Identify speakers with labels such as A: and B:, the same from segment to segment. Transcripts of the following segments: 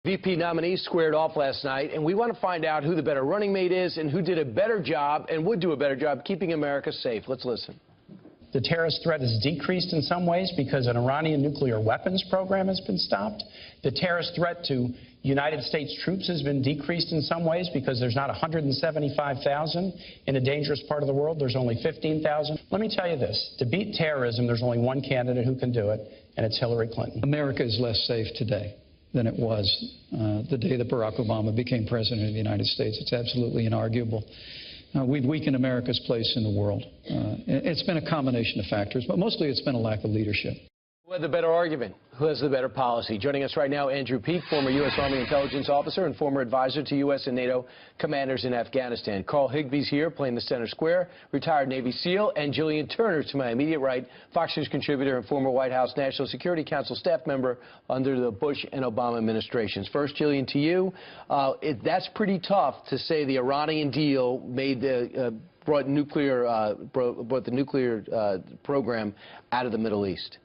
A: VP nominees squared off last night, and we want to find out who the better running mate is and who did a better job and would do a better job keeping America safe. Let's listen.
B: The terrorist threat has decreased in some ways because an Iranian nuclear weapons program has been stopped. The terrorist threat to United States troops has been decreased in some ways because there's not 175,000 in a dangerous part of the world. There's only 15,000. Let me tell you this. To beat terrorism, there's only one candidate who can do it, and it's Hillary Clinton.
C: America is less safe today than it was the day that Barack Obama became president of the United States. It's absolutely inarguable. We've weakened America's place in the world. It's been a combination of factors, but mostly it's been a lack of leadership.
A: Who had the better argument? Who has the better policy? Joining us right now, Andrew Peek, former U.S. Army intelligence officer and former advisor to U.S. and NATO commanders in Afghanistan. Carl Higby's here, playing the center square, retired Navy SEAL, and Jillian Turner, to my immediate right, Fox News contributor and former White House National Security Council staff member under the Bush and Obama administrations. First, Jillian, to you, that's pretty tough to say the Iranian deal made brought the nuclear program out of the Middle East.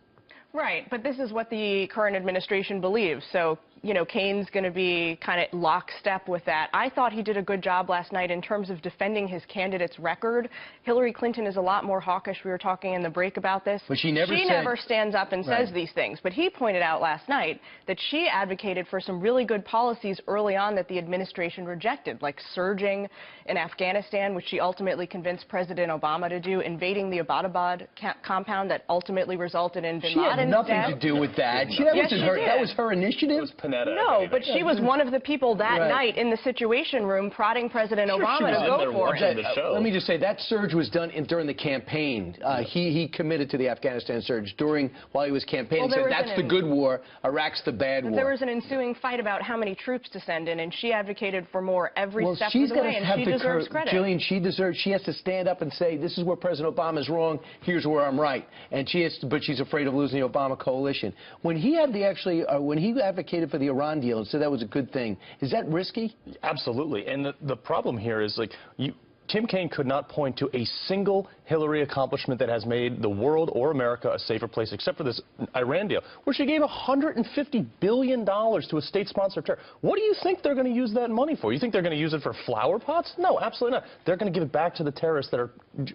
D: Right, but this is what the current administration believes. So, you know, Kaine's going to be kind of lockstep with that. I thought he did a good job last night in terms of defending his candidate's record. Hillary Clinton is a lot more hawkish. We were talking in the break about this.
A: But she never
D: stands up and says these things. But he pointed out last night that she advocated for some really good policies early on that the administration rejected, like surging in Afghanistan, which she ultimately convinced President Obama to do, invading the Abbottabad compound that ultimately resulted in bin Laden's death.
A: She had nothing to do with that. That was her initiative.
D: No, but she was one of the people that night in the Situation Room prodding President Obama to go for it.
A: Let me just say, that surge was done during the campaign. He committed to the Afghanistan surge while he was campaigning. He said that's the good war, Iraq's the bad war.
D: There was an ensuing fight about how many troops to send in, and she advocated for more every step of the way, and she deserves credit.
A: Jillian, she has to stand up and say, this is where President Obama is wrong, here's where I'm right. And but she's afraid of losing the Obama coalition. When he had when he advocated for the Iran deal and said that was a good thing, is that risky?
E: Absolutely. And the problem here is, like, Tim Kaine could not point to a single Hillary accomplishment that has made the world or America a safer place, except for this Iran deal, where she gave $150 billion to a state-sponsored terror. What do you think they're going to use that money for? You think they're going to use it for flower pots? No, absolutely not. They're going to give it back to the terrorists that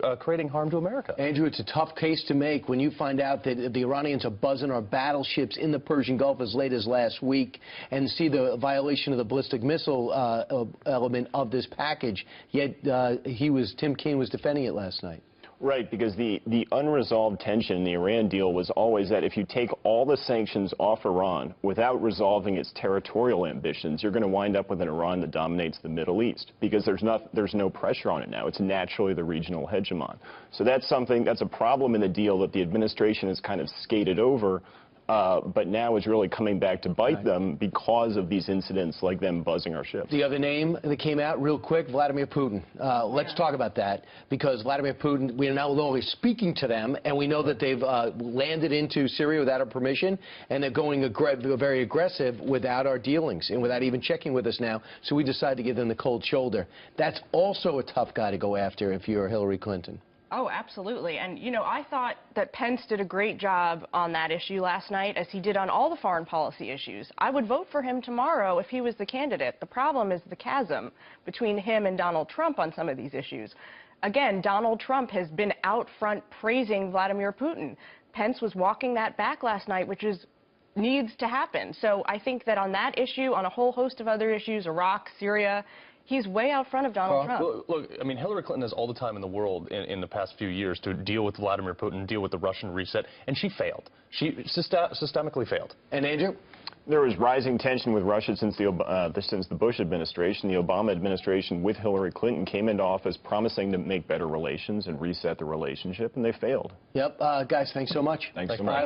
E: are creating harm to America.
A: Andrew, it's a tough case to make when you find out that the Iranians are buzzing our battleships in the Persian Gulf as late as last week and see the violation of the ballistic missile element of this package, yet Tim Kaine was defending it last night.
F: Right, because the unresolved tension in the Iran deal was always that if you take all the sanctions off Iran without resolving its territorial ambitions, you're going to wind up with an Iran that dominates the Middle East, because there's no pressure on it now. It's naturally the regional hegemon. So that's a problem in the deal that the administration has kind of skated over, but now is really coming back to bite them because of these incidents like them buzzing our ships.
A: The other name that came out real quick, Vladimir Putin. Let's talk about that, because Vladimir Putin, we are now no longer speaking to them, and we know that they've landed into Syria without our permission, and they're going very aggressive without our dealings and without even checking with us now, so we decided to give them the cold shoulder. That's also a tough guy to go after if you're Hillary Clinton.
D: Oh, absolutely. And, you know, I thought that Pence did a great job on that issue last night, as he did on all the foreign policy issues. I would vote for him tomorrow if he was the candidate. The problem is the chasm between him and Donald Trump on some of these issues. Again, Donald Trump has been out front praising Vladimir Putin. Pence was walking that back last night, which needs to happen. So I think that on that issue, on a whole host of other issues, Iraq, Syria, he's way out front of Donald Trump.
E: Look, I mean, Hillary Clinton has all the time in the world in the past few years to deal with Vladimir Putin, deal with the Russian reset, and she failed. She systemically failed.
A: And Andrew?
F: There was rising tension with Russia since the Bush administration. The Obama administration with Hillary Clinton came into office promising to make better relations and reset the relationship, and they failed.
A: Yep. Guys, thanks so much.
F: Thanks so much.